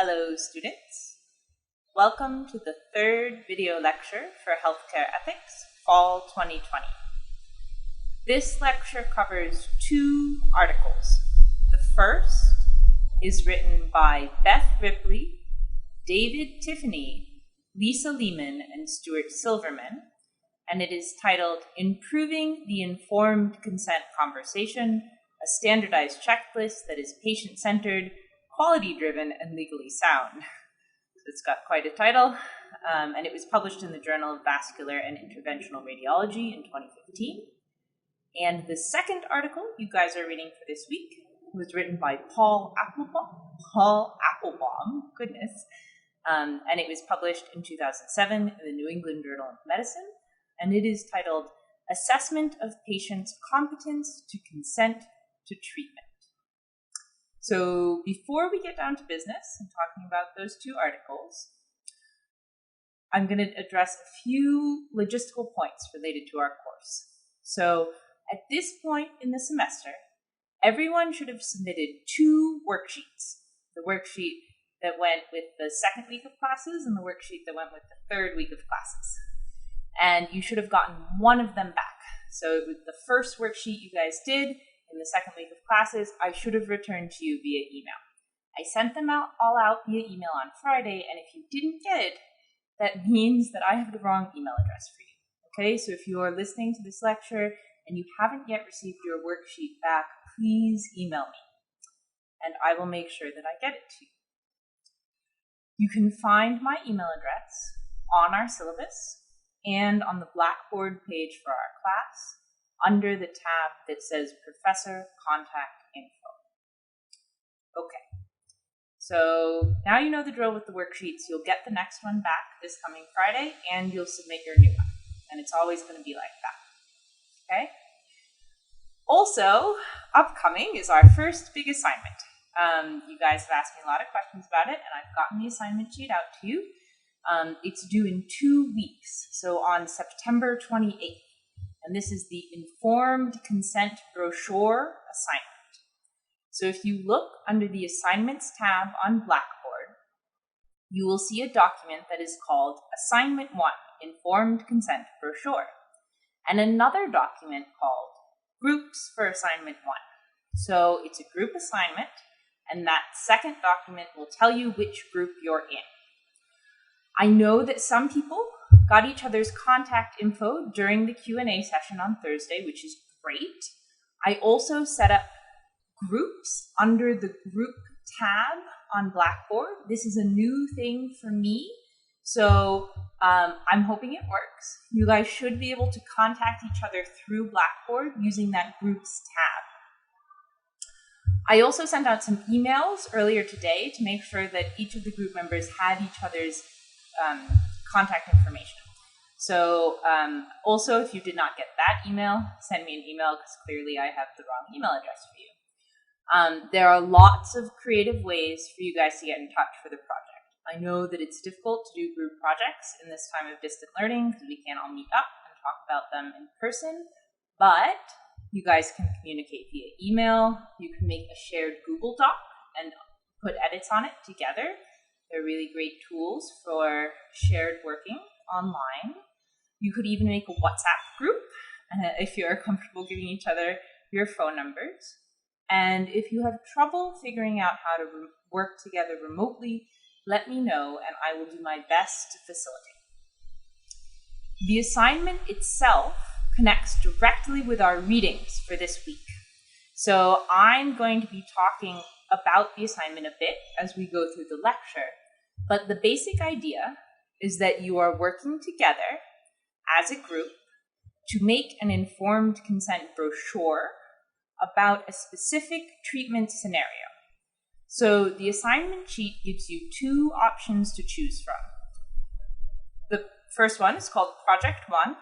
Hello students, welcome to the third video lecture for Healthcare Ethics, Fall 2020. This lecture covers two articles. The first is written by Beth Ripley, David Tiffany, Lisa Lehman, and Stuart Silverman, and it is titled Improving the Informed Consent Conversation, a Standardized Checklist that is Patient-Centered, Quality-Driven, and Legally Sound. It's got quite a title, and it was published in the Journal of Vascular and Interventional Radiology in 2015. And the second article you guys are reading for this week was written by Paul Appelbaum, goodness, and it was published in 2007 in the New England Journal of Medicine, and it is titled Assessment of Patients' Competence to Consent to Treatment. So before we get down to business and talking about those two articles, I'm going to address a few logistical points related to our course. So at this point in the semester, everyone should have submitted two worksheets. The worksheet that went with the second week of classes and the worksheet that went with the third week of classes. And you should have gotten one of them back. So with the first worksheet you guys did in the second week of classes, I should have returned to you via email. I sent them all out via email on Friday, and if you didn't get it, that means that I have the wrong email address for you. Okay, so if you are listening to this lecture and you haven't yet received your worksheet back, please email me, and I will make sure that I get it to you. You can find my email address on our syllabus and on the Blackboard page for our class, under the tab that says Professor Contact Info. Okay, so now you know the drill with the worksheets. You'll get the next one back this coming Friday, and you'll submit your new one. And it's always going to be like that, okay? Also, upcoming is our first big assignment. You guys have asked me a lot of questions about it, and I've gotten the assignment sheet out to you. It's due in 2 weeks, so on September 28th. And this is the Informed Consent Brochure assignment. So if you look under the Assignments tab on Blackboard, you will see a document that is called Assignment 1, Informed Consent Brochure, and another document called Groups for Assignment 1. So it's a group assignment, and that second document will tell you which group you're in. I know that some people got each other's contact info during the Q&A session on Thursday, which is great. I also set up groups under the Group tab on Blackboard. This is a new thing for me, so I'm hoping it works. You guys should be able to contact each other through Blackboard using that Groups tab. I also sent out some emails earlier today to make sure that each of the group members had each other's contact information. So also, if you did not get that email, send me an email because clearly I have the wrong email address for you. There are lots of creative ways for you guys to get in touch for the project. I know that it's difficult to do group projects in this time of distant learning because we can't all meet up and talk about them in person, but you guys can communicate via email. You can make a shared Google Doc and put edits on it together. They're really great tools for shared working online. You could even make a WhatsApp group if you're comfortable giving each other your phone numbers. And if you have trouble figuring out how to work together remotely, let me know and I will do my best to facilitate. The assignment itself connects directly with our readings for this week. So I'm going to be talking about the assignment a bit as we go through the lecture, but the basic idea is that you are working together as a group to make an informed consent brochure about a specific treatment scenario. So the assignment sheet gives you two options to choose from. The first one is called Project 1,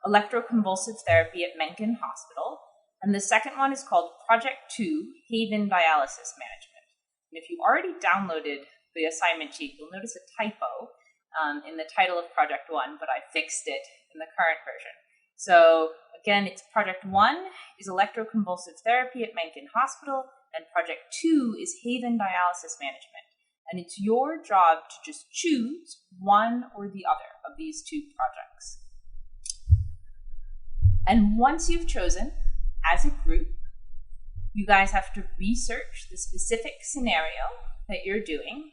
Electroconvulsive Therapy at Mencken Hospital, and the second one is called Project 2, Haven Dialysis Management. And if you already downloaded the assignment sheet, you'll notice a typo in the title of Project 1, but I fixed it in the current version. So again, it's Project 1 is Electroconvulsive Therapy at Mencken Hospital, and Project 2 is Haven Dialysis Management. and it's your job to just choose one or the other of these two projects. And once you've chosen, as a group, you guys have to research the specific scenario that you're doing,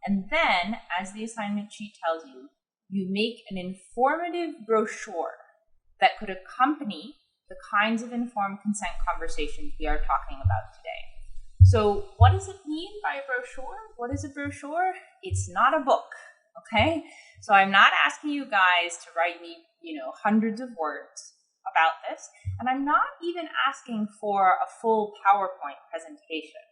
and then, as the assignment sheet tells you, you make an informative brochure that could accompany the kinds of informed consent conversations we are talking about today. So what does it mean by a brochure? What is a brochure? It's not a book, okay? So I'm not asking you guys to write me, hundreds of words about this, and I'm not even asking for a full PowerPoint presentation,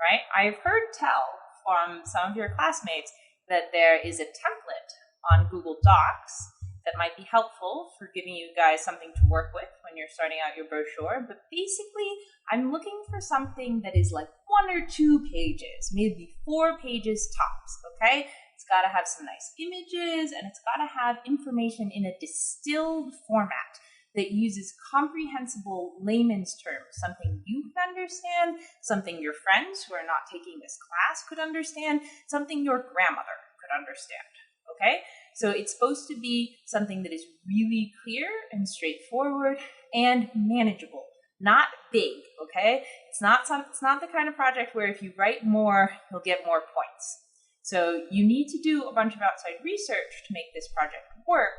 right? I've heard tell from some of your classmates that there is a template on Google Docs that might be helpful for giving you guys something to work with when you're starting out your brochure. But basically, I'm looking for something that is like 1 or 2 pages, maybe 4 pages tops, okay? It's got to have some nice images, and it's got to have information in a distilled format that uses comprehensible layman's terms, something you can understand, something your friends who are not taking this class could understand, something your grandmother could understand, okay? So it's supposed to be something that is really clear and straightforward and manageable, not big, okay? It's not the kind of project where if you write more, you'll get more points. So you need to do a bunch of outside research to make this project work,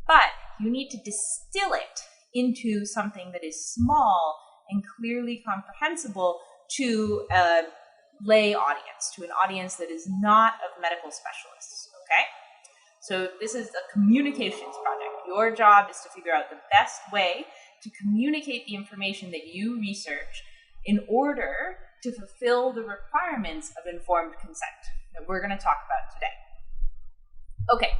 but you need to distill it into something that is small and clearly comprehensible to a lay audience, to an audience that is not of medical specialists, okay? So this is a communications project. Your job is to figure out the best way to communicate the information that you research in order to fulfill the requirements of informed consent that we're going to talk about today. Okay,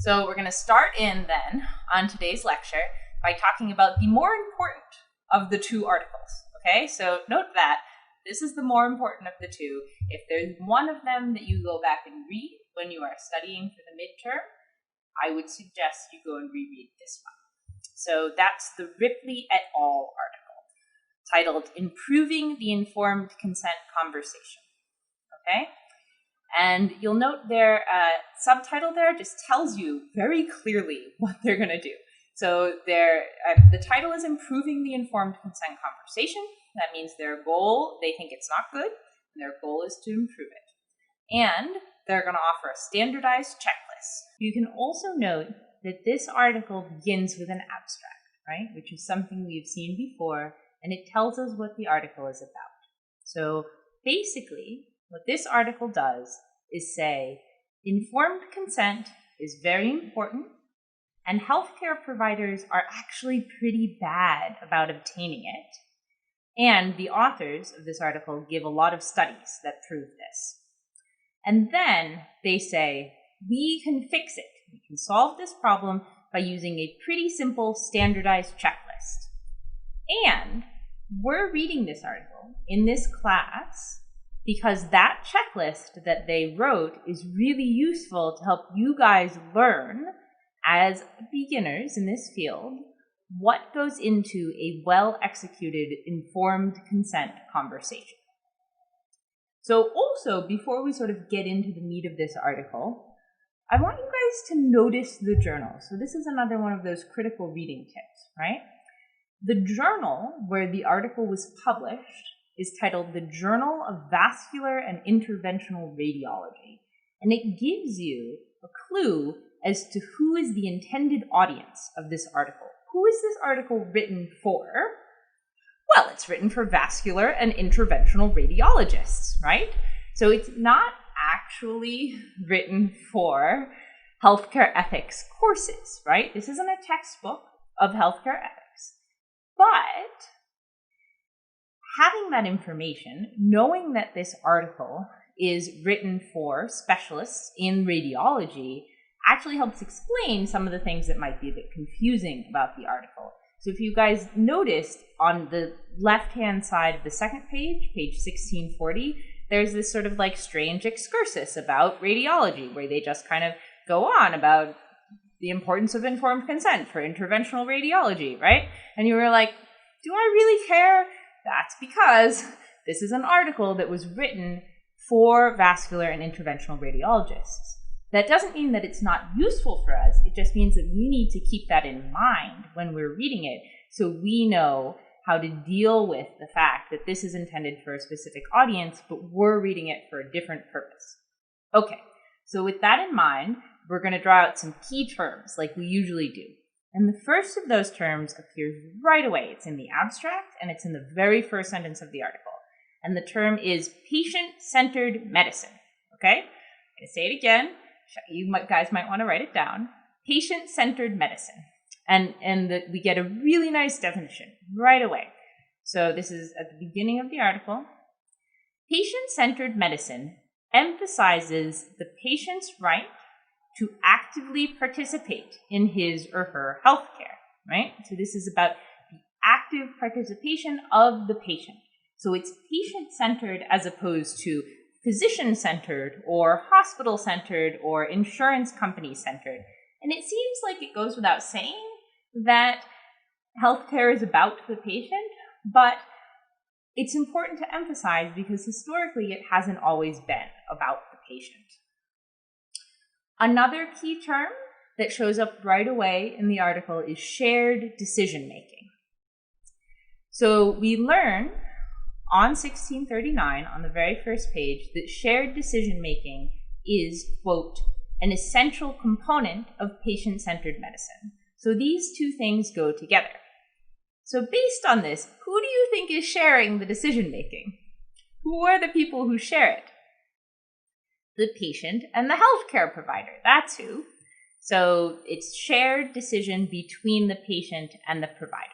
so we're going to start in then on today's lecture by talking about the more important of the 2 articles. Okay, so note that this is the more important of the 2. If there's one of them that you go back and read when you are studying for the midterm, I would suggest you go and reread this one. So that's the Ripley et al. Article, titled Improving the Informed Consent Conversation. Okay? And you'll note their subtitle there just tells you very clearly what they're going to do. So the title is Improving the Informed Consent Conversation. That means their goal, they think it's not good, and their goal is to improve it. And they're going to offer a standardized checklist. You can also note that this article begins with an abstract, right? Which is something we've seen before, and it tells us what the article is about. So basically, what this article does is say, informed consent is very important, and healthcare providers are actually pretty bad about obtaining it. And the authors of this article give a lot of studies that prove this. And then they say, we can fix it. We can solve this problem by using a pretty simple standardized checklist. And we're reading this article in this class because that checklist that they wrote is really useful to help you guys learn as beginners in this field what goes into a well-executed informed consent conversation. So also, before we sort of get into the meat of this article, I want you guys to notice the journal. So this is another one of those critical reading tips, right? The journal where the article was published is titled the Journal of Vascular and Interventional Radiology, and it gives you a clue as to who is the intended audience of this article. Who is this article written for? Well, it's written for vascular and interventional radiologists, right? So it's not actually written for healthcare ethics courses, right? This isn't a textbook of healthcare ethics. But having that information, knowing that this article is written for specialists in radiology, actually helps explain some of the things that might be a bit confusing about the article. So if you guys noticed on the left-hand side of the second page, page 1640, there's this sort of like strange excursus about radiology where they just kind of go on about the importance of informed consent for interventional radiology, right? And you were like, do I really care? That's because this is an article that was written for vascular and interventional radiologists. That doesn't mean that it's not useful for us. It just means that we need to keep that in mind when we're reading it, so we know how to deal with the fact that this is intended for a specific audience, but we're reading it for a different purpose. Okay, so with that in mind, we're going to draw out some key terms like we usually do. And the first of those terms appears right away. It's in the abstract, and it's in the very first sentence of the article. And the term is patient-centered medicine. Okay? I'm going to say it again. You guys might want to write it down. Patient-centered medicine. And we get a really nice definition right away. So this is at the beginning of the article. Patient-centered medicine emphasizes the patient's right to actively participate in his or her healthcare, right? So this is about the active participation of the patient. So it's patient-centered as opposed to physician-centered or hospital-centered or insurance company-centered. And it seems like it goes without saying that healthcare is about the patient, but it's important to emphasize because historically it hasn't always been about the patient. Another key term that shows up right away in the article is shared decision-making. So we learn on 1639, on the very first page, that shared decision-making is, quote, an essential component of patient-centered medicine. So these two things go together. So based on this, who do you think is sharing the decision-making? Who are the people who share it? The patient and the healthcare provider. That's who. So it's shared decision between the patient and the provider.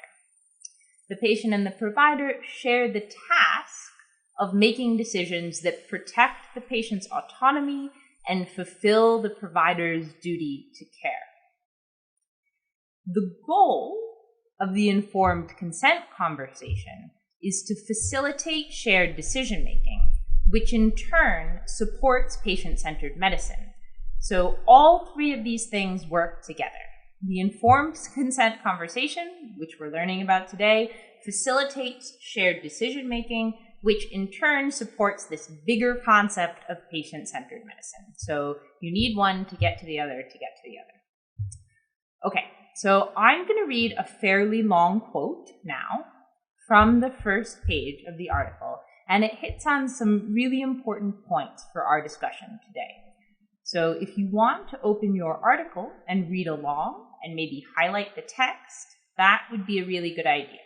The patient and the provider share the task of making decisions that protect the patient's autonomy and fulfill the provider's duty to care. The goal of the informed consent conversation is to facilitate shared decision-making, which in turn supports patient-centered medicine. So all three of these things work together. The informed consent conversation, which we're learning about today, facilitates shared decision-making, which in turn supports this bigger concept of patient-centered medicine. So you need one to get to the other to get to the other. Okay, so I'm going to read a fairly long quote now from the first page of the article, and it hits on some really important points for our discussion today. So if you want to open your article and read along and maybe highlight the text, that would be a really good idea.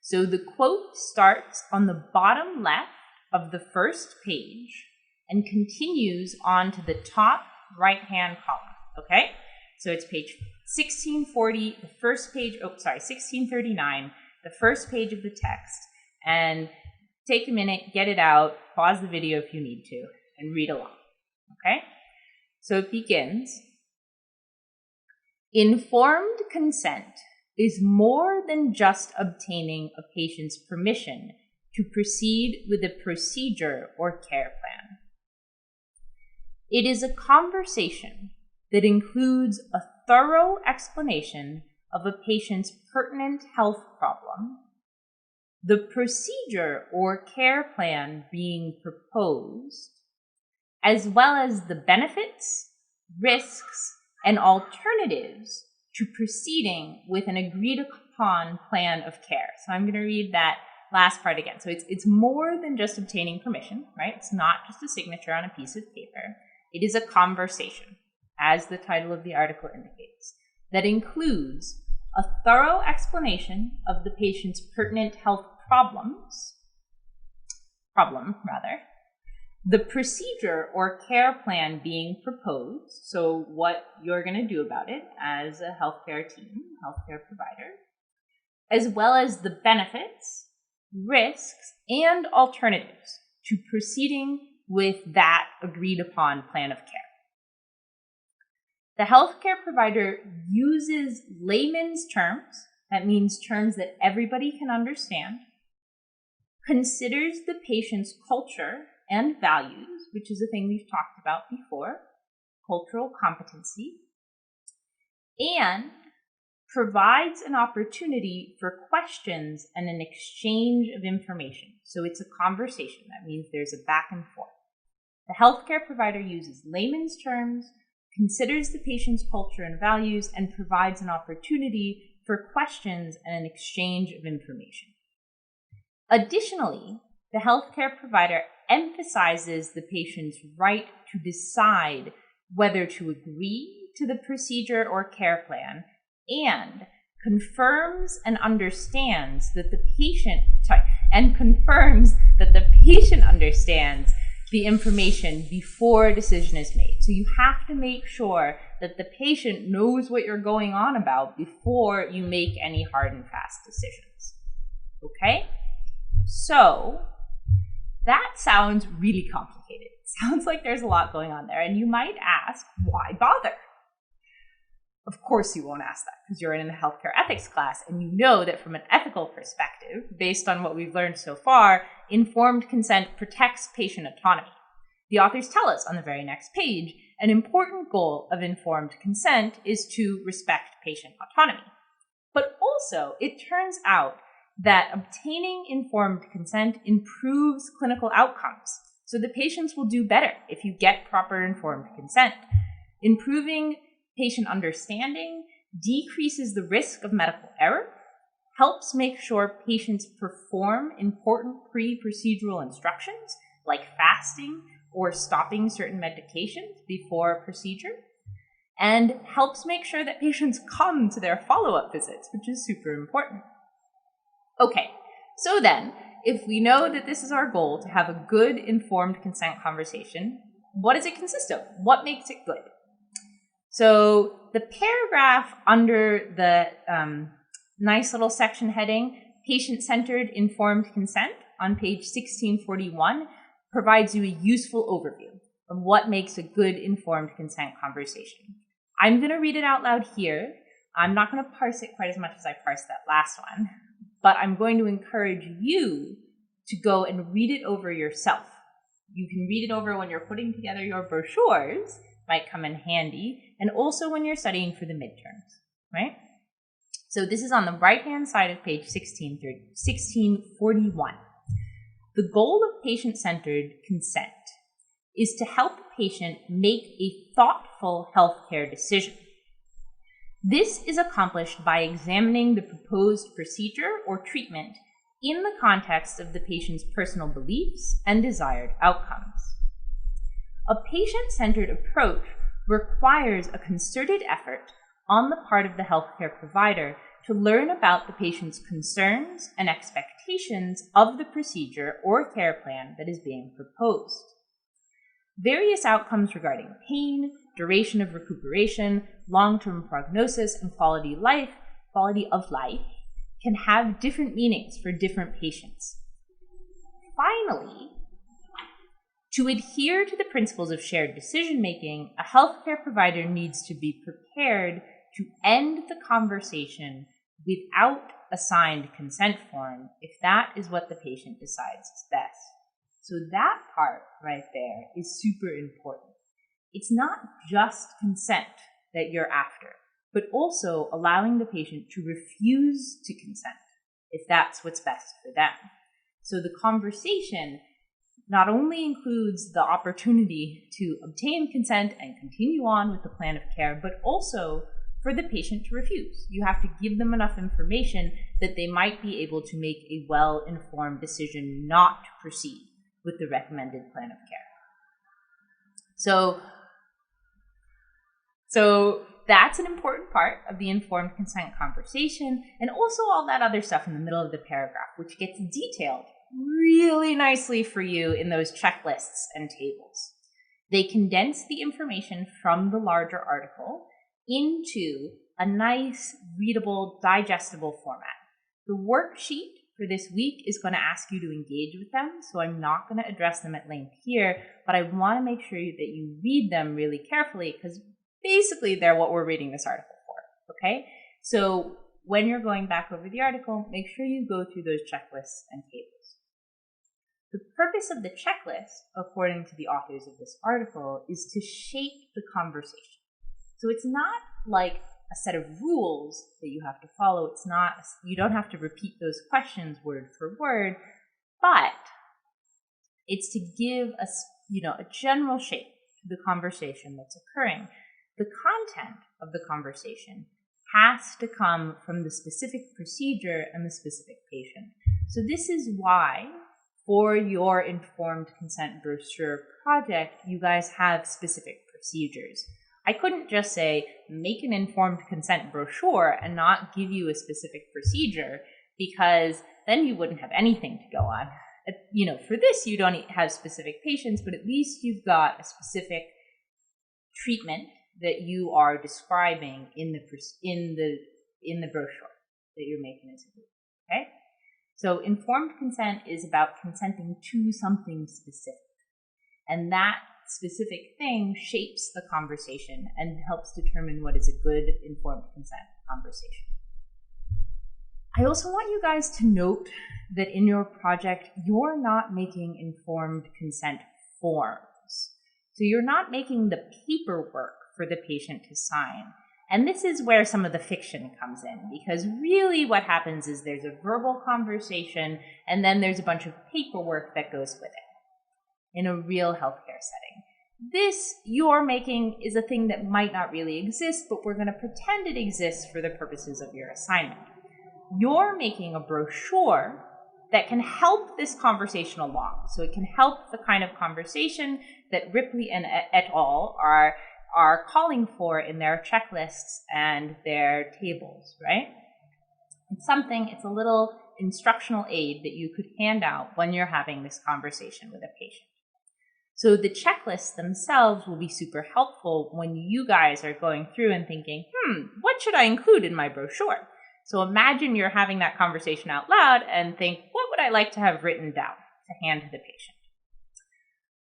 So the quote starts on the bottom left of the first page and continues on to the top right-hand column, okay? So it's page 1640, the first page, 1639, the first page of the text, and take a minute, get it out, pause the video if you need to, and read along. Okay? So it begins. Informed consent is more than just obtaining a patient's permission to proceed with a procedure or care plan. It is a conversation that includes a thorough explanation of a patient's pertinent health problem, the procedure or care plan being proposed, as well as the benefits, risks, and alternatives to proceeding with an agreed-upon plan of care. So I'm going to read that last part again. So it's more than just obtaining permission, right? It's not just a signature on a piece of paper. It is a conversation, as the title of the article indicates, that includes a thorough explanation of the patient's pertinent health problem, the procedure or care plan being proposed, so what you're going to do about it as a healthcare team, healthcare provider, as well as the benefits, risks, and alternatives to proceeding with that agreed-upon plan of care. The healthcare provider uses layman's terms, that means terms that everybody can understand, considers the patient's culture and values, which is a thing we've talked about before, cultural competency, and provides an opportunity for questions and an exchange of information. So it's a conversation. That means there's a back and forth. The healthcare provider uses layman's terms, considers the patient's culture and values, and provides an opportunity for questions and an exchange of information. Additionally, the healthcare provider emphasizes the patient's right to decide whether to agree to the procedure or care plan, and confirms and understands that the patient understands the information before a decision is made. So you have to make sure that the patient knows what you're going on about before you make any hard and fast decisions. Okay? So that sounds really complicated. It sounds like there's a lot going on there, and you might ask, why bother? Of course you won't ask that because you're in a healthcare ethics class and you know that from an ethical perspective, based on what we've learned so far, informed consent protects patient autonomy. The authors tell us on the very next page, an important goal of informed consent is to respect patient autonomy. But also, it turns out that obtaining informed consent improves clinical outcomes. So the patients will do better if you get proper informed consent. Improving patient understanding decreases the risk of medical error, helps make sure patients perform important pre-procedural instructions like fasting or stopping certain medications before a procedure, and helps make sure that patients come to their follow-up visits, which is super important. Okay, so then, if we know that this is our goal, to have a good informed consent conversation, what does it consist of? What makes it good? So the paragraph under the nice little section heading, Patient-Centered Informed Consent, on page 1641, provides you a useful overview of what makes a good informed consent conversation. I'm going to read it out loud here. I'm not going to parse it quite as much as I parsed that last one, but I'm going to encourage you to go and read it over yourself. You can read it over when you're putting together your brochures, might come in handy, and also when you're studying for the midterms, right? So this is on the right-hand side of page 1641. The goal of patient-centered consent is to help the patient make a thoughtful healthcare decision. This is accomplished by examining the proposed procedure or treatment in the context of the patient's personal beliefs and desired outcomes. A patient-centered approach requires a concerted effort on the part of the healthcare provider to learn about the patient's concerns and expectations of the procedure or care plan that is being proposed. Various outcomes regarding pain, duration of recuperation, long-term prognosis, and quality of life can have different meanings for different patients. Finally, to adhere to the principles of shared decision-making, a healthcare provider needs to be prepared to end the conversation without a signed consent form if that is what the patient decides is best. So that part right there is super important. It's not just consent that you're after, but also allowing the patient to refuse to consent if that's what's best for them. So the conversation not only includes the opportunity to obtain consent and continue on with the plan of care, but also for the patient to refuse. You have to give them enough information that they might be able to make a well-informed decision not to proceed with the recommended plan of care. So that's an important part of the informed consent conversation, and also all that other stuff in the middle of the paragraph, which gets detailed really nicely for you in those checklists and tables. They condense the information from the larger article into a nice, readable, digestible format. The worksheet for this week is going to ask you to engage with them, so I'm not going to address them at length here, but I want to make sure that you read them really carefully because basically they're what we're reading this article for, okay? So when you're going back over the article, make sure you go through those checklists and tables. The purpose of the checklist, according to the authors of this article, is to shape the conversation. So it's not like a set of rules that you have to follow. It's not, you don't have to repeat those questions word for word, but it's to give a general shape to the conversation that's occurring. The content of the conversation has to come from the specific procedure and the specific patient. So this is why for your informed consent brochure project, you guys have specific procedures. I couldn't just say, make an informed consent brochure and not give you a specific procedure, because then you wouldn't have anything to go on. For this, you don't have specific patients, but at least you've got a specific treatment that you are describing in the brochure that you're making as a group. Okay? So informed consent is about consenting to something specific. And that specific thing shapes the conversation and helps determine what is a good informed consent conversation. I also want you guys to note that in your project, you're not making informed consent forms. So you're not making the paperwork for the patient to sign. And this is where some of the fiction comes in, because really what happens is there's a verbal conversation and then there's a bunch of paperwork that goes with it in a real healthcare setting. This you're making is a thing that might not really exist, but we're going to pretend it exists for the purposes of your assignment. You're making a brochure that can help this conversation along. So it can help the kind of conversation that Ripley and et al. are calling for in their checklists and their tables, right? It's a little instructional aid that you could hand out when you're having this conversation with a patient. So the checklists themselves will be super helpful when you guys are going through and thinking, what should I include in my brochure? So imagine you're having that conversation out loud and think, what would I like to have written down to hand to the patient?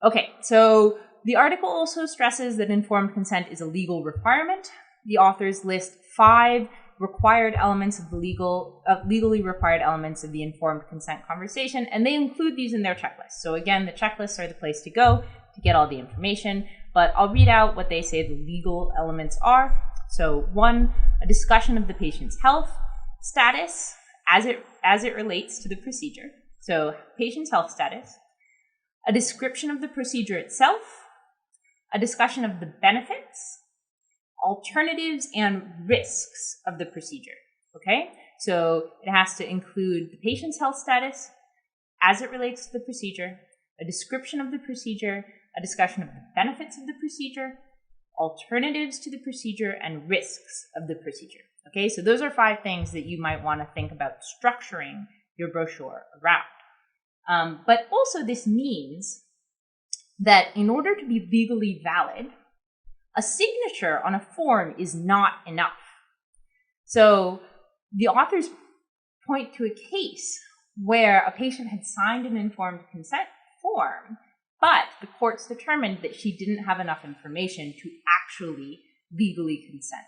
Okay, so the article also stresses that informed consent is a legal requirement. The authors list 5 required elements of the legally required elements of the informed consent conversation, and they include these in their checklist. So again, the checklists are the place to go to get all the information, but I'll read out what they say the legal elements are. So 1, a discussion of the patient's health status as it relates to the procedure. So patient's health status, a description of the procedure itself, a discussion of the benefits, alternatives, and risks of the procedure. Okay? So it has to include the patient's health status as it relates to the procedure, a description of the procedure, a discussion of the benefits of the procedure, alternatives to the procedure, and risks of the procedure. Okay, so those are 5 things that you might want to think about structuring your brochure around. But also this means that in order to be legally valid, a signature on a form is not enough. So the authors point to a case where a patient had signed an informed consent form, but the courts determined that she didn't have enough information to actually legally consent.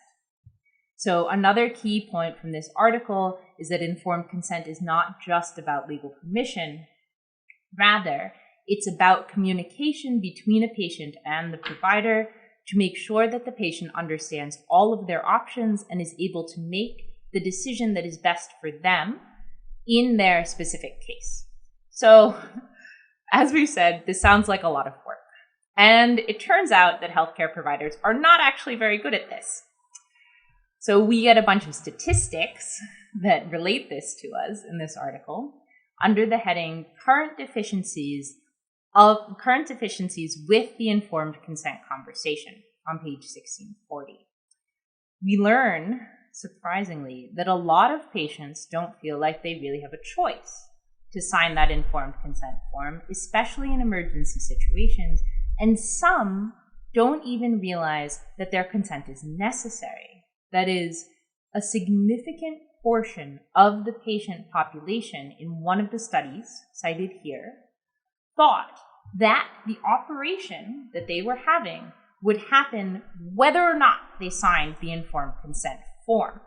So another key point from this article is that informed consent is not just about legal permission. Rather, it's about communication between a patient and the provider to make sure that the patient understands all of their options and is able to make the decision that is best for them in their specific case. So, as we said, this sounds like a lot of work. And it turns out that healthcare providers are not actually very good at this. So we get a bunch of statistics that relate this to us in this article under the heading Current Deficiencies with the Informed Consent Conversation on page 1640. We learn, surprisingly, that a lot of patients don't feel like they really have a choice to sign that informed consent form, especially in emergency situations, and some don't even realize that their consent is necessary. That is, a significant portion of the patient population in one of the studies cited here thought that the operation that they were having would happen whether or not they signed the informed consent form.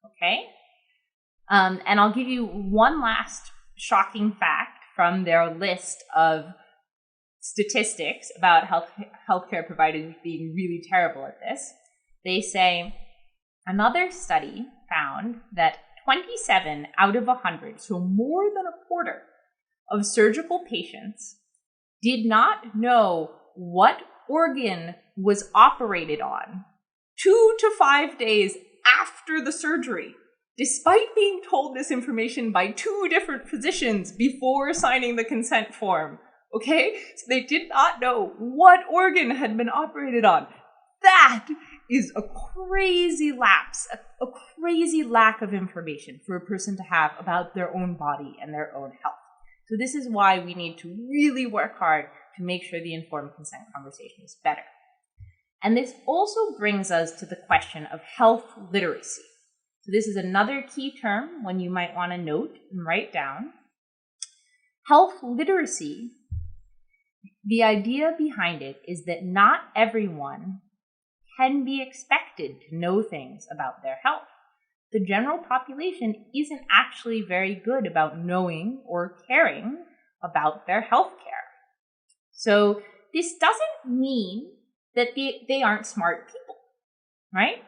Okay? And I'll give you one last shocking fact from their list of statistics about healthcare providers being really terrible at this. They say Another study found that 27 out of 100, so more than a quarter of surgical patients, did not know what organ was operated on 2 to 5 days after the surgery, despite being told this information by 2 different physicians before signing the consent form. Okay? So they did not know what organ had been operated on. That is a crazy lapse, a crazy lack of information for a person to have about their own body and their own health. So this is why we need to really work hard to make sure the informed consent conversation is better. And this also brings us to the question of health literacy. So this is another key term one you might want to note and write down. Health literacy, the idea behind it is that not everyone can be expected to know things about their health. The general population isn't actually very good about knowing or caring about their health care. So this doesn't mean that they aren't smart people, right?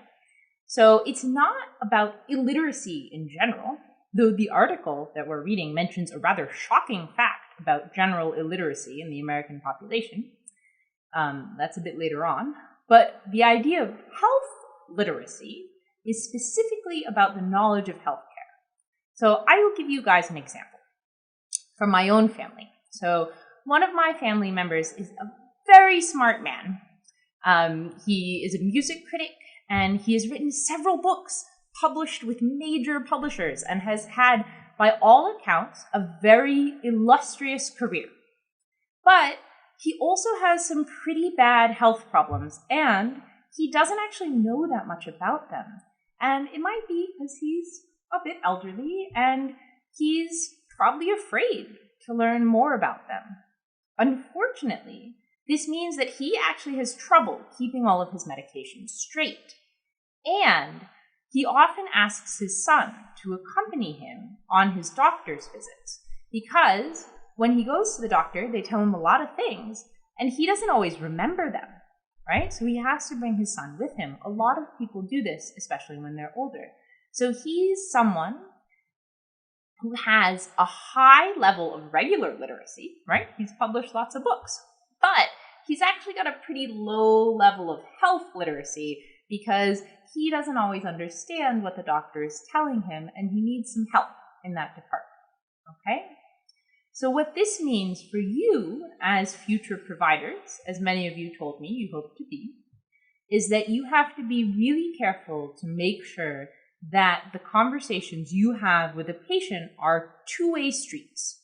So it's not about illiteracy in general, though the article that we're reading mentions a rather shocking fact about general illiteracy in the American population. That's a bit later on. But the idea of health literacy is specifically about the knowledge of healthcare. So I will give you guys an example from my own family. So one of my family members is a very smart man. He is a music critic, and he has written several books published with major publishers and has had, by all accounts, a very illustrious career. But he also has some pretty bad health problems, and he doesn't actually know that much about them. And it might be because he's a bit elderly, and he's probably afraid to learn more about them. Unfortunately, this means that he actually has trouble keeping all of his medications straight. And he often asks his son to accompany him on his doctor's visits, because when he goes to the doctor, they tell him a lot of things, and he doesn't always remember them, right? So he has to bring his son with him. A lot of people do this, especially when they're older. So he's someone who has a high level of regular literacy, right? He's published lots of books, but he's actually got a pretty low level of health literacy because he doesn't always understand what the doctor is telling him, and he needs some help in that department, okay? So what this means for you as future providers, as many of you told me you hope to be, is that you have to be really careful to make sure that the conversations you have with a patient are two-way streets,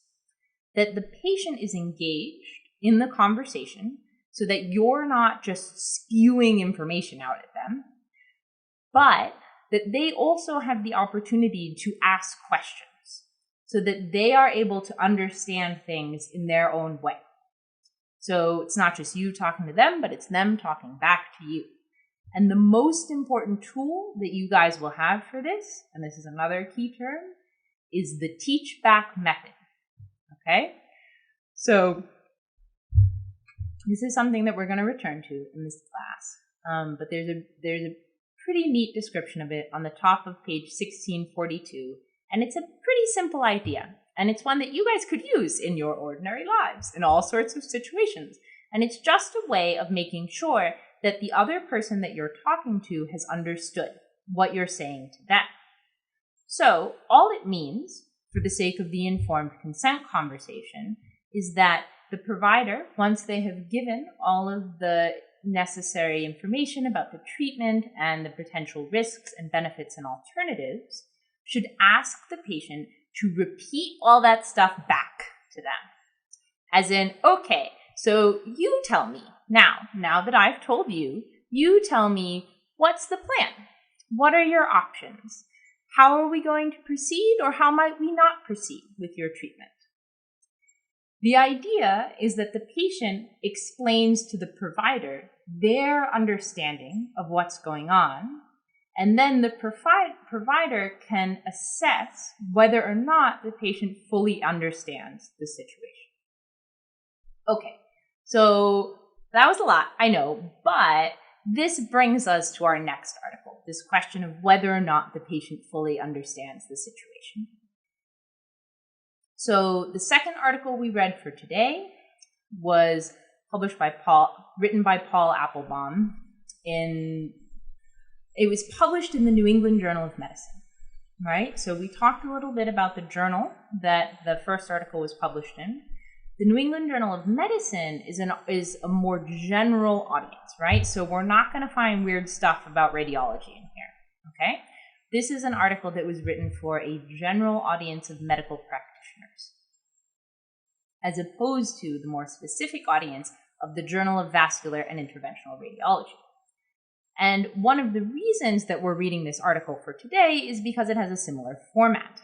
that the patient is engaged in the conversation so that you're not just spewing information out at them, but that they also have the opportunity to ask questions so that they are able to understand things in their own way. So it's not just you talking to them, but it's them talking back to you. And the most important tool that you guys will have for this, and this is another key term, is the teach back method. Okay? So this is something that we're going to return to in this class. But there's a pretty neat description of it on the top of page 1642. And it's a pretty simple idea. And it's one that you guys could use in your ordinary lives in all sorts of situations. And it's just a way of making sure that the other person that you're talking to has understood what you're saying to them. So all it means, for the sake of the informed consent conversation, is that the provider, once they have given all of the necessary information about the treatment and the potential risks and benefits and alternatives, should ask the patient to repeat all that stuff back to them. As in, okay, so you tell me, now that I've told you, you tell me, what's the plan? What are your options? How are we going to proceed, or how might we not proceed with your treatment? The idea is that the patient explains to the provider their understanding of what's going on, and then the provider can assess whether or not the patient fully understands the situation. Okay, so that was a lot, I know, but this brings us to our next article. this question of whether or not the patient fully understands the situation. So the second article we read for today was written by Paul Appelbaum. It was published in the New England Journal of Medicine, right? So we talked a little bit about the journal that the first article was published in. The New England Journal of Medicine is a more general audience, right? So we're not going to find weird stuff about radiology in here, okay? This is an article that was written for a general audience of medical practitioners, as opposed to the more specific audience of the Journal of Vascular and Interventional Radiology. And one of the reasons that we're reading this article for today is because it has a similar format.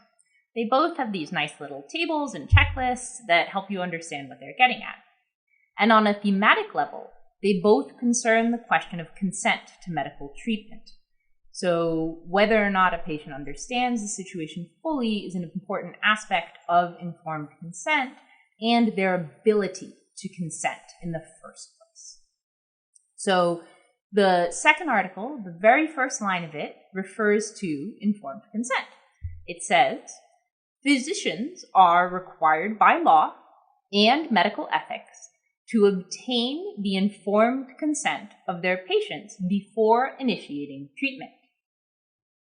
They both have these nice little tables and checklists that help you understand what they're getting at. And on a thematic level, they both concern the question of consent to medical treatment. So whether or not a patient understands the situation fully is an important aspect of informed consent and their ability to consent in the first place. So the second article, the very first line of it, refers to informed consent. It says, physicians are required by law and medical ethics to obtain the informed consent of their patients before initiating treatment.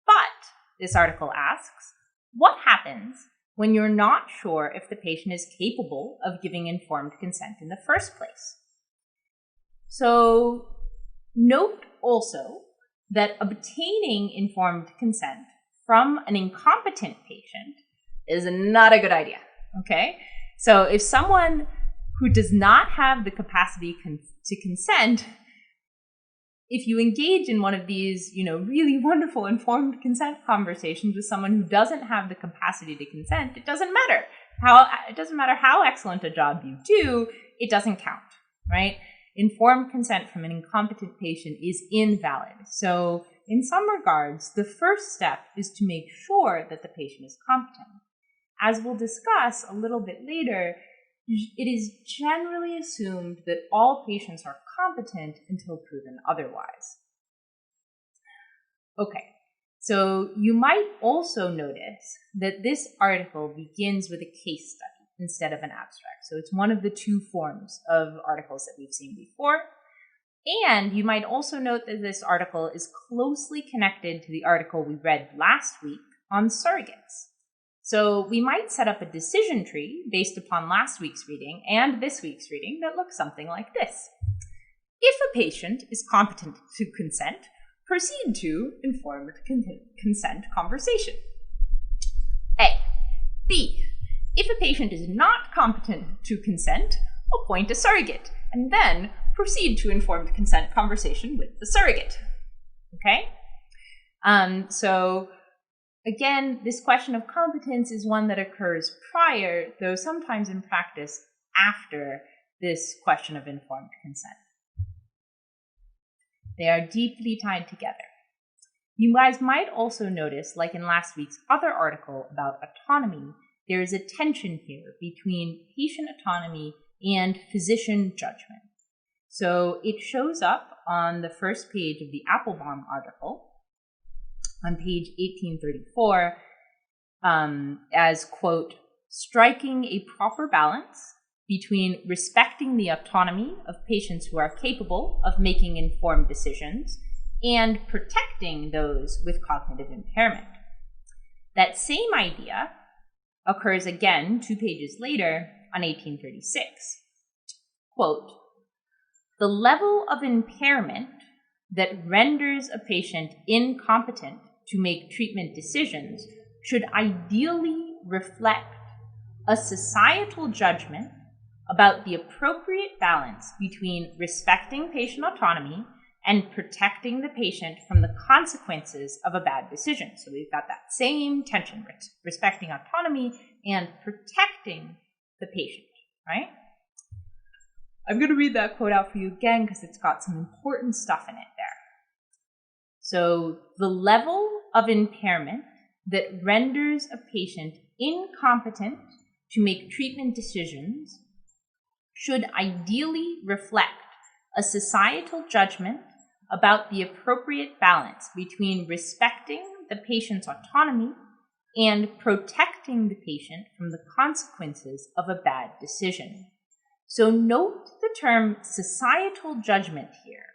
But, this article asks, what happens when you're not sure if the patient is capable of giving informed consent in the first place? So, note also that obtaining informed consent from an incompetent patient is not a good idea, okay? So if someone who does not have the capacity to consent, if you engage in one of these, really wonderful informed consent conversations with someone who doesn't have the capacity to consent, it doesn't matter how excellent a job you do, it doesn't count, right? Informed consent from an incompetent patient is invalid. So in some regards, the first step is to make sure that the patient is competent. As we'll discuss a little bit later, it is generally assumed that all patients are competent until proven otherwise. Okay, so you might also notice that this article begins with a case study instead of an abstract. So it's one of the two forms of articles that we've seen before. And you might also note that this article is closely connected to the article we read last week on surrogates. So we might set up a decision tree based upon last week's reading and this week's reading that looks something like this. If a patient is competent to consent, proceed to informed consent conversation. A. B. If a patient is not competent to consent, appoint a surrogate, and then proceed to informed consent conversation with the surrogate. Okay? So again, this question of competence is one that occurs prior, though sometimes in practice after this question of informed consent. They are deeply tied together. You guys might also notice, like in last week's other article about autonomy, there is a tension here between patient autonomy and physician judgment. So it shows up on the first page of the Appelbaum article, on page 1834, as, quote, striking a proper balance between respecting the autonomy of patients who are capable of making informed decisions and protecting those with cognitive impairment. That same idea occurs again 2 pages later on 1836. Quote, the level of impairment that renders a patient incompetent to make treatment decisions should ideally reflect a societal judgment about the appropriate balance between respecting patient autonomy and protecting the patient from the consequences of a bad decision. So we've got that same tension, respecting autonomy and protecting the patient, right? I'm going to read that quote out for you again because it's got some important stuff in it there. So the level of impairment that renders a patient incompetent to make treatment decisions should ideally reflect a societal judgment about the appropriate balance between respecting the patient's autonomy and protecting the patient from the consequences of a bad decision. So note the term societal judgment here.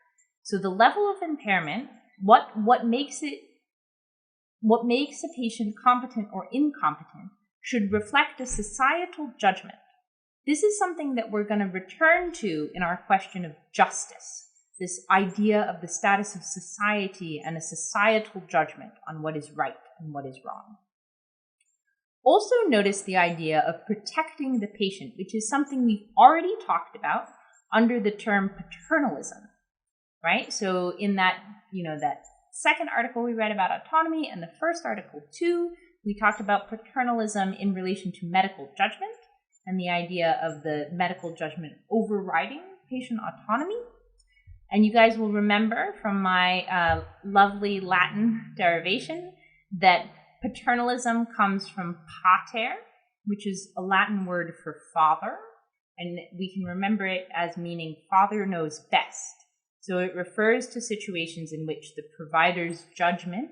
So the level of impairment, what makes a patient competent or incompetent should reflect a societal judgment. This is something that we're going to return to in our question of justice, this idea of the status of society and a societal judgment on what is right and what is wrong. Also notice the idea of protecting the patient, which is something we've already talked about under the term paternalism, right? So in that, that second article we read about autonomy and the first article too, we talked about paternalism in relation to medical judgment and the idea of the medical judgment overriding patient autonomy. And you guys will remember from my lovely Latin derivation that paternalism comes from pater, which is a Latin word for father, and we can remember it as meaning father knows best. So it refers to situations in which the provider's judgment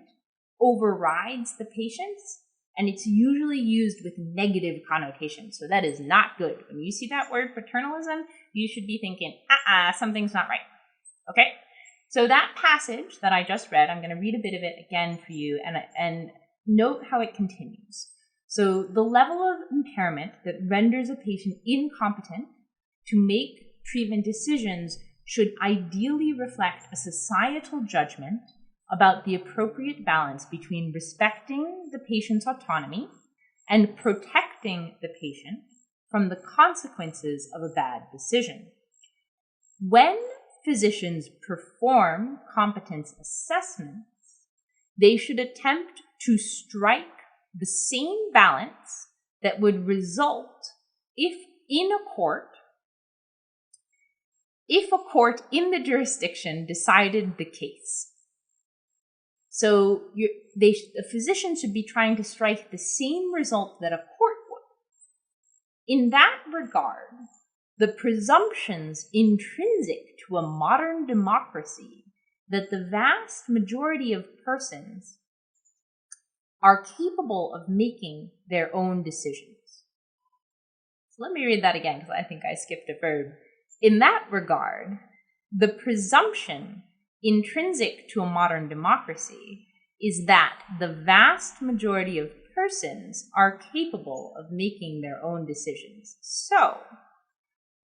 overrides the patient's, and it's usually used with negative connotations. So that is not good. When you see that word paternalism, you should be thinking, something's not right. Okay? So that passage that I just read, I'm going to read a bit of it again for you and note how it continues. So the level of impairment that renders a patient incompetent to make treatment decisions should ideally reflect a societal judgment about the appropriate balance between respecting the patient's autonomy and protecting the patient from the consequences of a bad decision. When physicians perform competence assessments, they should attempt to strike the same balance that would result if a court in the jurisdiction decided the case. So a physician should be trying to strike the same result that a court would. In that regard, the presumptions intrinsic to a modern democracy that the vast majority of persons are capable of making their own decisions. So let me read that again because I think I skipped a verb. In that regard, the presumption intrinsic to a modern democracy is that the vast majority of persons are capable of making their own decisions. So,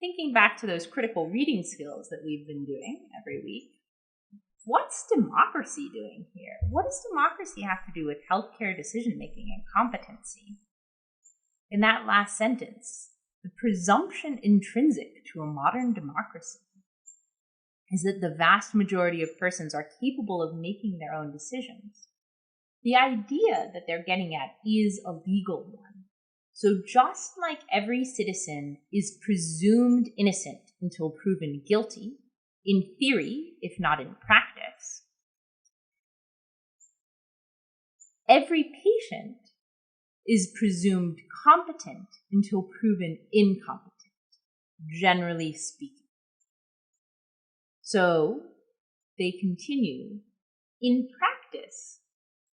thinking back to those critical reading skills that we've been doing every week, what's democracy doing here? What does democracy have to do with healthcare decision-making and competency? In that last sentence, the presumption intrinsic to a modern democracy is that the vast majority of persons are capable of making their own decisions. The idea that they're getting at is a legal one. So just like every citizen is presumed innocent until proven guilty, in theory, if not in practice, every patient is presumed competent until proven incompetent, generally speaking. So they continue, in practice,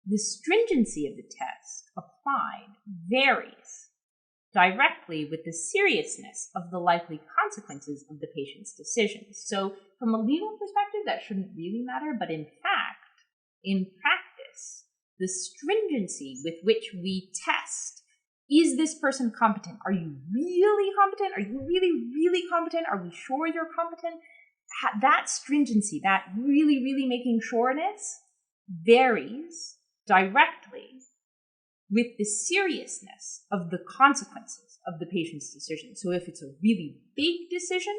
the stringency of the test applied varies directly with the seriousness of the likely consequences of the patient's decisions. So from a legal perspective, that shouldn't really matter, but in fact, in practice, the stringency with which we test, is this person competent? Are you really competent? Are you really, really competent? Are we sure you're competent? That stringency, that really, really making sureness, varies directly with the seriousness of the consequences of the patient's decision. So if it's a really big decision,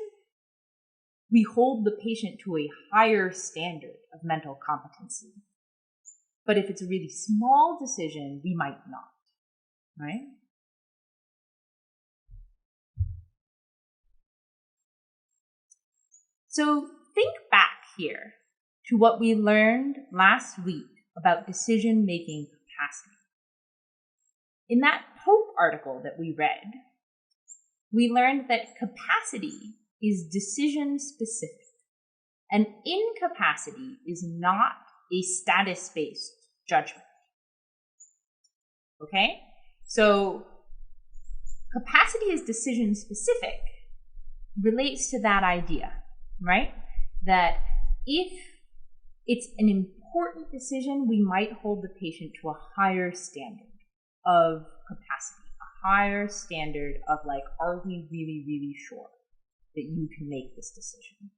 we hold the patient to a higher standard of mental competency. But if it's a really small decision, we might not, right? So think back here to what we learned last week about decision-making capacity. In that Pope article that we read, we learned that capacity is decision-specific. And incapacity is not a status-based judgment. Okay? So capacity is decision-specific relates to that idea, right? That if it's an important decision, we might hold the patient to a higher standard of capacity, a higher standard of like, are we really, really sure that you can make this decision?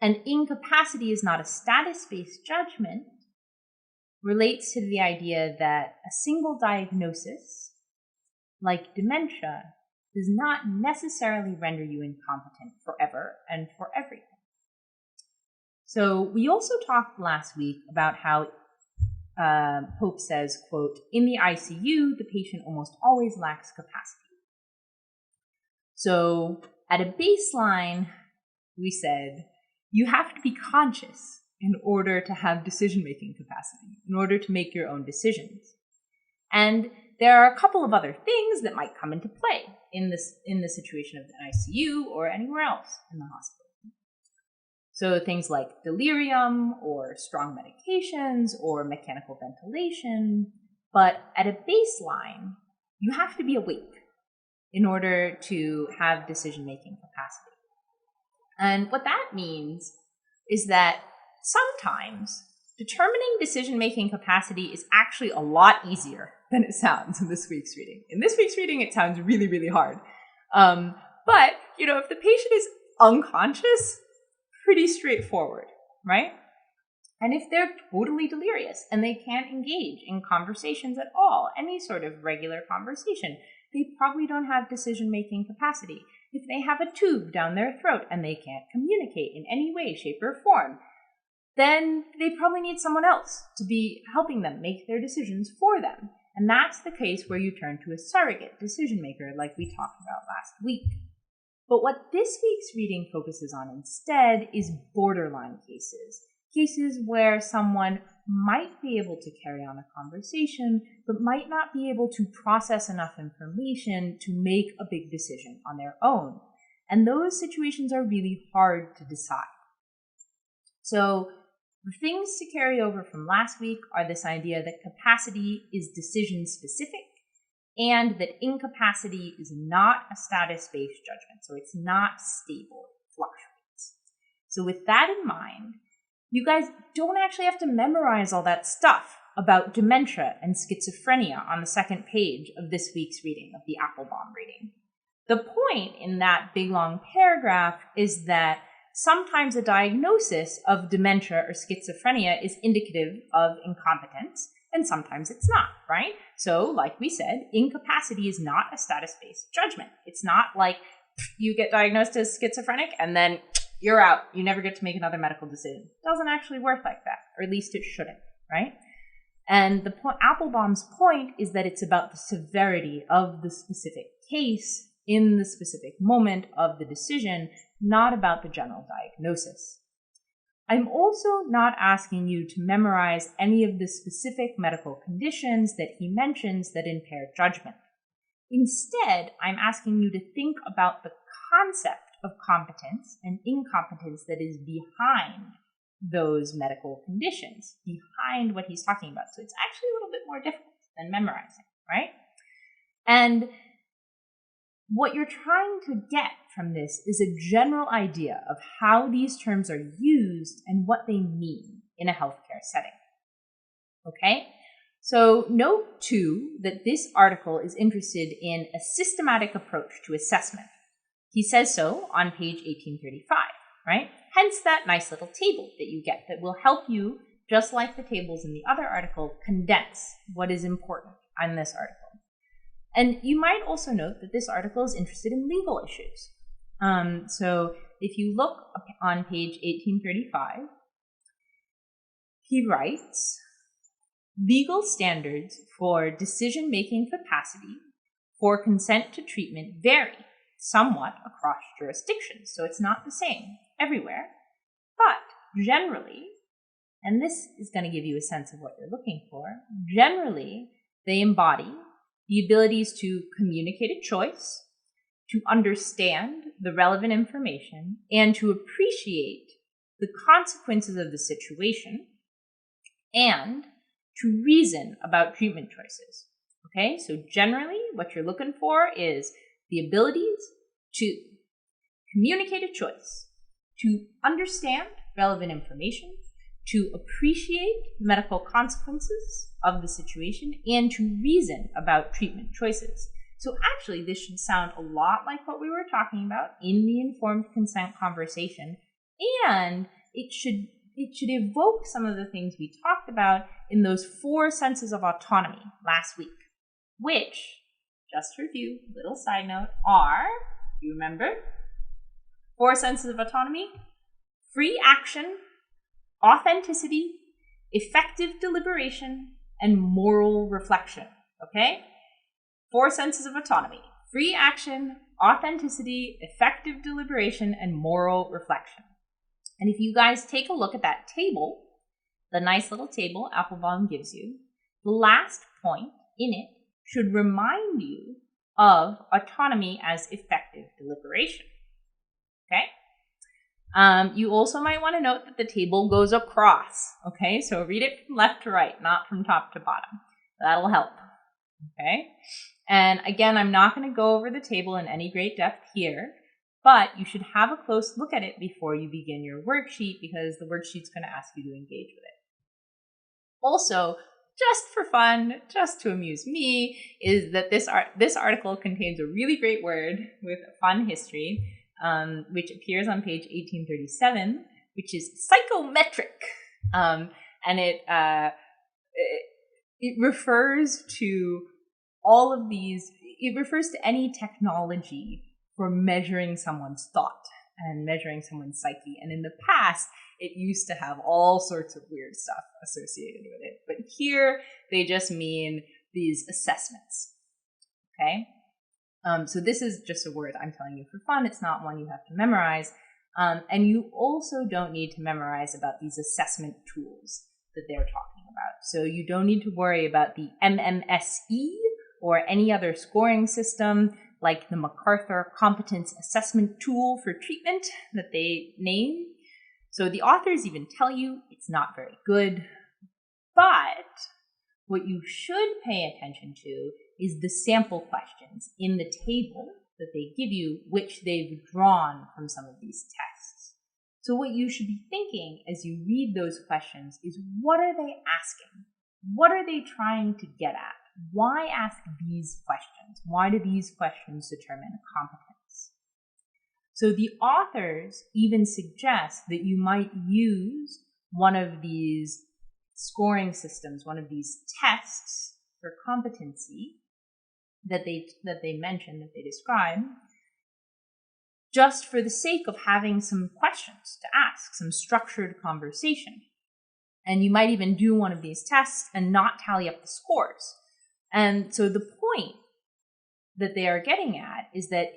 And incapacity is not a status-based judgment, relates to the idea that a single diagnosis, like dementia, does not necessarily render you incompetent forever and for everything. So we also talked last week about how Pope says, quote, in the ICU, the patient almost always lacks capacity. So at a baseline, we said, you have to be conscious in order to have decision-making capacity, in order to make your own decisions. And there are a couple of other things that might come into play in the situation of an ICU or anywhere else in the hospital. So things like delirium or strong medications or mechanical ventilation. But at a baseline, you have to be awake in order to have decision-making capacity. And what that means is that sometimes determining decision-making capacity is actually a lot easier than it sounds in this week's reading. In this week's reading, it sounds really, really hard. But, if the patient is unconscious, pretty straightforward, right? And if they're totally delirious and they can't engage in conversations at all, any sort of regular conversation, they probably don't have decision-making capacity. If they have a tube down their throat and they can't communicate in any way, shape, or form, then they probably need someone else to be helping them make their decisions for them. And that's the case where you turn to a surrogate decision maker like we talked about last week. But what this week's reading focuses on instead is borderline cases. Cases where someone might be able to carry on a conversation, but might not be able to process enough information to make a big decision on their own. And those situations are really hard to decide. So the things to carry over from last week are this idea that capacity is decision-specific and that incapacity is not a status-based judgment. So it's not stable, it fluctuates. So with that in mind, you guys don't actually have to memorize all that stuff about dementia and schizophrenia on the second page of this week's reading, of the Appelbaum reading. The point in that big long paragraph is that sometimes a diagnosis of dementia or schizophrenia is indicative of incompetence, and sometimes it's not, right? So, like we said, incapacity is not a status-based judgment. It's not like you get diagnosed as schizophrenic and then you're out. You never get to make another medical decision. It doesn't actually work like that, or at least it shouldn't, right? And Appelbaum's point is that it's about the severity of the specific case in the specific moment of the decision, not about the general diagnosis. I'm also not asking you to memorize any of the specific medical conditions that he mentions that impair judgment. Instead, I'm asking you to think about the concept of competence and incompetence that is behind those medical conditions, behind what he's talking about. So it's actually a little bit more difficult than memorizing, right? And what you're trying to get from this is a general idea of how these terms are used and what they mean in a healthcare setting. Okay? So note, too, that this article is interested in a systematic approach to assessment. He says so on page 1835, right? Hence that nice little table that you get that will help you, just like the tables in the other article, condense what is important on this article. And you might also note that this article is interested in legal issues. So if you look on page 1835, he writes, legal standards for decision-making capacity for consent to treatment vary somewhat across jurisdictions. So it's not the same everywhere, but generally, and this is going to give you a sense of what you're looking for, generally they embody the abilities to communicate a choice, to understand the relevant information, and to appreciate the consequences of the situation, and to reason about treatment choices. Okay, so generally what you're looking for is the abilities to communicate a choice, to understand relevant information, to appreciate medical consequences of the situation, and to reason about treatment choices. So actually, this should sound a lot like what we were talking about in the informed consent conversation, and it should evoke some of the things we talked about in those 4 senses of autonomy last week, which, just to review, little side note, are, do you remember? 4 senses of autonomy: free action, authenticity, effective deliberation, and moral reflection. Okay? 4 senses of autonomy: free action, authenticity, effective deliberation, and moral reflection. And if you guys take a look at that table, the nice little table Appelbaum gives you, the last point in it should remind you of autonomy as effective deliberation. Okay? You also might want to note that the table goes across. Okay? So read it from left to right, not from top to bottom. That'll help. Okay? And again, I'm not going to go over the table in any great depth here, but you should have a close look at it before you begin your worksheet, because the worksheet's going to ask you to engage with it. Also, just for fun, just to amuse me, is that this article contains a really great word with a fun history, which appears on page 1837, which is psychometric. And it refers to all of these, it refers to any technology for measuring someone's thought and measuring someone's psyche. And in the past, it used to have all sorts of weird stuff associated with it. But here, they just mean these assessments. Okay? So this is just a word I'm telling you for fun. It's not one you have to memorize. And you also don't need to memorize about these assessment tools that they're talking about. So you don't need to worry about the MMSE or any other scoring system like the MacArthur Competence Assessment Tool for treatment that they name. So the authors even tell you it's not very good. But what you should pay attention to is the sample questions in the table that they give you, which they've drawn from some of these tests. So what you should be thinking as you read those questions is, what are they asking? What are they trying to get at? Why ask these questions? Why do these questions determine competence? So the authors even suggest that you might use one of these scoring systems, one of these tests for competency that they mention, that they describe, just for the sake of having some questions to ask, some structured conversation. And you might even do one of these tests and not tally up the scores. And so the point that they are getting at is that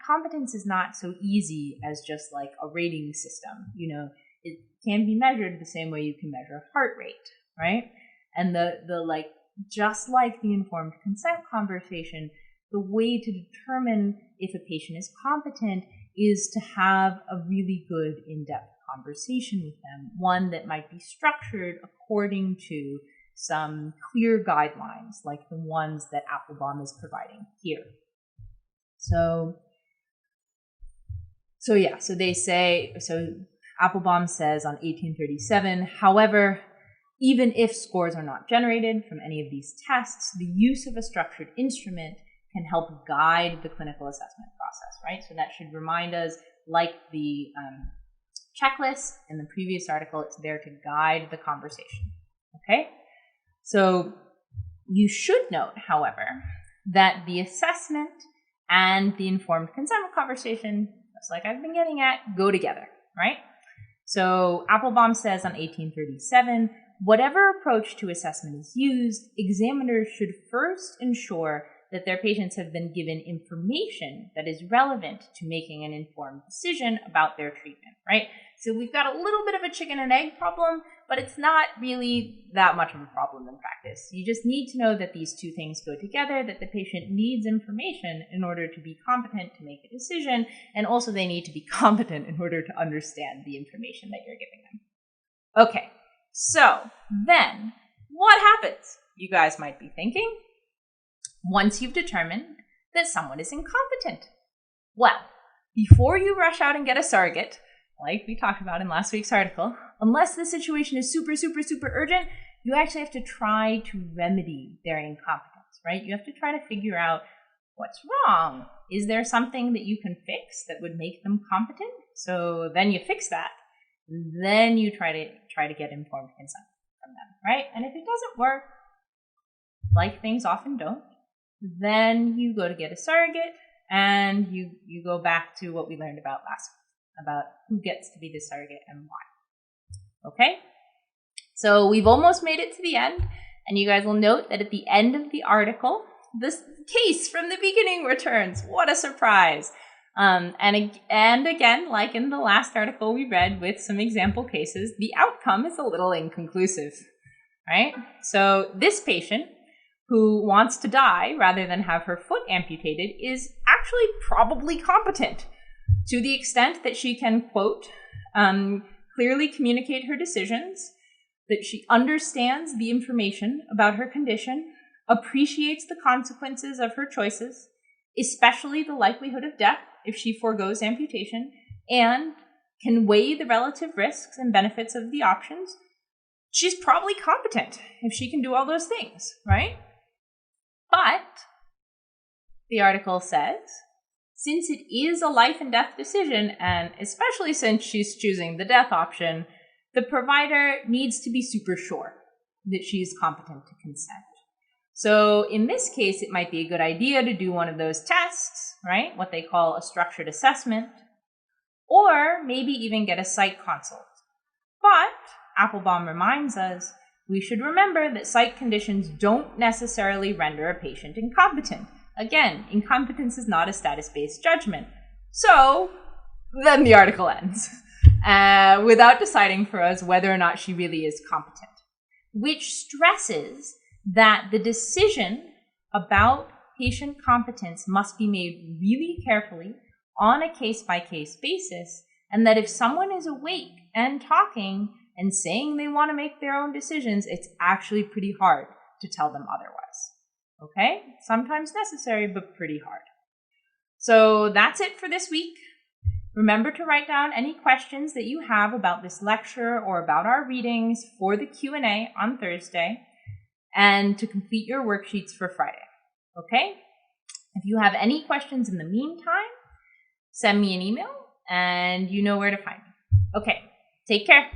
competence is not so easy as just like a rating system. You know, it can be measured the same way you can measure heart rate, right? And just like the informed consent conversation, the way to determine if a patient is competent is to have a really good in-depth conversation with them, one that might be structured according to some clear guidelines like the ones that Appelbaum is providing here. So Appelbaum says on 1837, however, even if scores are not generated from any of these tests, the use of a structured instrument can help guide the clinical assessment process, right? So that should remind us, like the checklist in the previous article, it's there to guide the conversation, okay? So you should note, however, that the assessment and the informed consent conversation, just like I've been getting at, go together, right? So Appelbaum says on 1837, whatever approach to assessment is used, examiners should first ensure that their patients have been given information that is relevant to making an informed decision about their treatment, right? So we've got a little bit of a chicken and egg problem, but it's not really that much of a problem in practice. You just need to know that these two things go together, that the patient needs information in order to be competent to make a decision, and also they need to be competent in order to understand the information that you're giving them. Okay, so then what happens? You guys might be thinking, once you've determined that someone is incompetent. Well, before you rush out and get a surrogate, like we talked about in last week's article, unless the situation is super, super, super urgent, you actually have to try to remedy their incompetence, right? You have to try to figure out what's wrong. Is there something that you can fix that would make them competent? So then you fix that. Then you try to get informed consent from them, right? And if it doesn't work, like things often don't, then you go to get a surrogate and you go back to what we learned about last week, about who gets to be the surrogate and why. Okay? So we've almost made it to the end, and you guys will note that at the end of the article, this case from the beginning returns. What a surprise. And again, like in the last article we read with some example cases, the outcome is a little inconclusive, right? So this patient who wants to die rather than have her foot amputated is actually probably competent to the extent that she can, quote, clearly communicate her decisions, that she understands the information about her condition, appreciates the consequences of her choices, especially the likelihood of death if she forgoes amputation, and can weigh the relative risks and benefits of the options. She's probably competent if she can do all those things, right? But the article says, since it is a life and death decision, and especially since she's choosing the death option, the provider needs to be super sure that she's competent to consent. So in this case, it might be a good idea to do one of those tests, right? What they call a structured assessment, or maybe even get a psych consult. But Appelbaum reminds us, we should remember that psych conditions don't necessarily render a patient incompetent. Again, incompetence is not a status-based judgment. So then the article ends without deciding for us whether or not she really is competent, which stresses that the decision about patient competence must be made really carefully on a case-by-case basis, and that if someone is awake and talking and saying they want to make their own decisions, it's actually pretty hard to tell them otherwise. Okay? Sometimes necessary, but pretty hard. So that's it for this week. Remember to write down any questions that you have about this lecture or about our readings for the Q&A on Thursday, and to complete your worksheets for Friday. Okay? If you have any questions in the meantime, send me an email and you know where to find me. Okay, take care.